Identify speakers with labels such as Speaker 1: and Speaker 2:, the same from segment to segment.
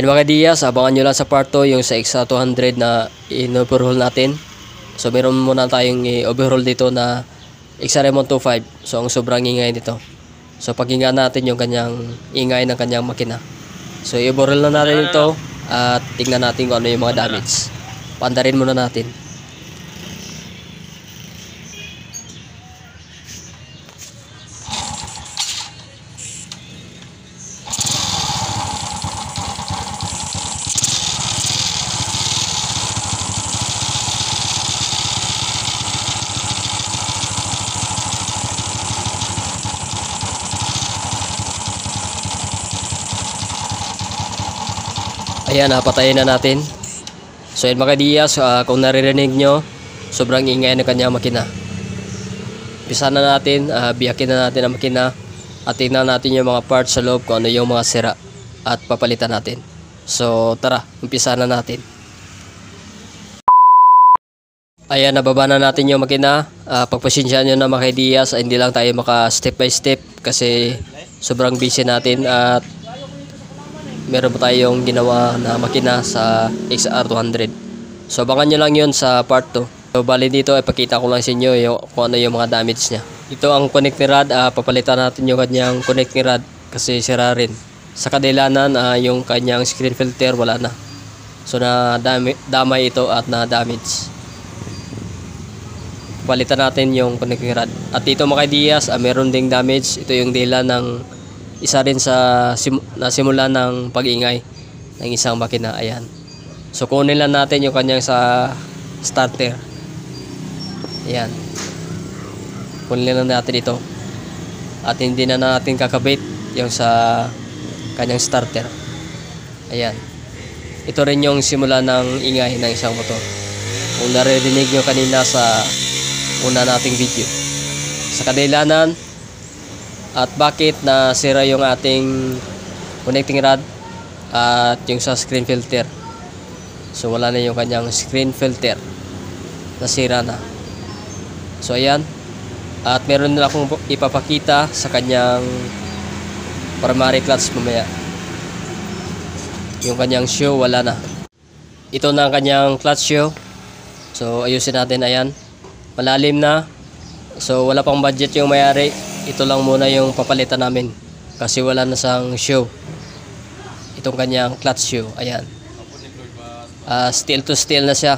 Speaker 1: And mga Diaz, abangan nyo lang sa part 2 yung sa XA200 na in-overhaul natin. So meron muna tayong i-overhaul dito na XRM 125. So ang sobrang ingay nito. So pakinggan natin yung kanyang ingay ng kanyang makina. So i-overhaul na natin ito at tingnan natin kung ano yung mga damage. Paandarin muna natin. Ayan, napatayin na natin. So yun mga Diaz, kung naririnig nyo, sobrang ingay ng kanyang makina. Pisa na natin, biyakin na natin ang makina at tingnan natin yung mga parts sa loob kung ano yung mga sira at papalitan natin. So tara, umpisa na natin. Ayan, nababa na natin yung makina. Pagpasensyaan nyo na mga Diaz, hindi lang tayo maka step by step kasi sobrang busy natin at meron pa tayong ginawa na makina sa XR200. So abangan nyo lang yun sa part 2. So bali dito ay pakita ko lang sa inyo kung ano yung mga damage nya. Ito ang connecting rod, papalitan natin yung kanyang connecting rod kasi sira rin. Sa kadilanan yung kanyang screen filter wala na. So damay ito at na damage. Palitan natin yung connecting rod. At dito mga Diaz, meron ding damage. Ito yung dila ng isa rin sa nasimula ng pag-ingay ng isang makina. Ayan. So kunin lang natin yung kanyang sa starter. Ayan. Kunin lang natin ito. At hindi na natin kakabit yung sa kanyang starter. Ayan. Ito rin yung simula ng ingay ng isang motor. Kung naririnig nyo kanina sa una nating video. Sa kadilanan, at bakit na sira yung ating connecting rod at yung sa screen filter. So wala na yung kanyang screen filter, nasira na. So ayan, at meron na akong ipapakita sa kanyang primary clutch mamaya. Yung kanyang shoe wala na. Ito na ang kanyang clutch shoe. So ayusin natin. Ayan, malalim na. So wala pang budget yung mayari. Ito lang muna yung papalitan namin kasi wala na sang shoe. Itong kanyang clutch shoe. Ayan, steel to steel na siya.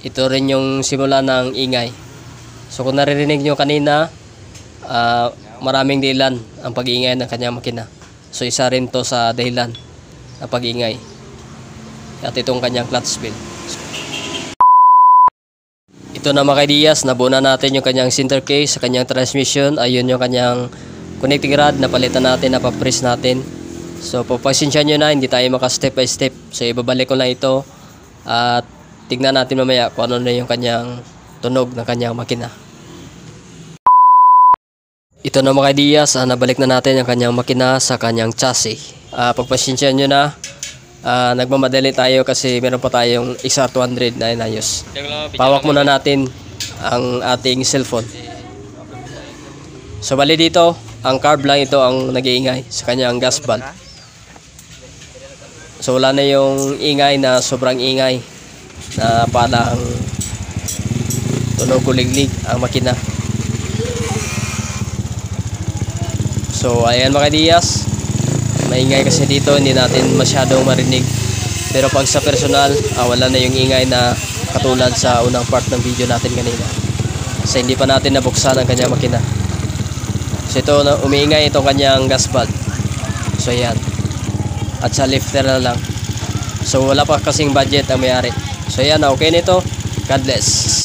Speaker 1: Ito rin yung simula ng ingay. So kung naririnig nyo kanina, maraming dahilan ang pag-iingay ng kanyang makina. So isa rin to sa dahilan ng pag-iingay. At itong kanyang clutch spell. Ito na mga Diaz, nabuo na natin yung kanyang center case sa kanyang transmission. Ayun yung kanyang connecting rod, napalitan natin, napapress natin. So pagpasensya nyo na, hindi tayo maka step by step. So ibabalik ko lang ito at tignan natin mamaya kung ano na yung kanyang tunog ng kanyang makina. Ito na mga Diaz, nabalik na natin yung kanyang makina sa kanyang chassis. Pagpasensya nyo na, nagmamadali tayo kasi meron pa tayong XR200 na inayos. Pawak muna natin ang ating cellphone. So bali dito, ang carb lang ito ang nag-iingay sa kanyang gas valve. So wala na yung ingay na sobrang ingay na parang tunog kuliglig ang makina. So ayan mga Diaz, maingay kasi dito, hindi natin masyadong marinig. Pero pag sa personal, wala na yung ingay na katulad sa unang part ng video natin kanina. Kasi hindi pa natin nabuksan ang kanyang makina. So ito, umiingay itong kanyang gas valve. So ayan. At sa lifter na lang. So wala pa kasing budget ang mayari. So ayan, okay nito. God bless.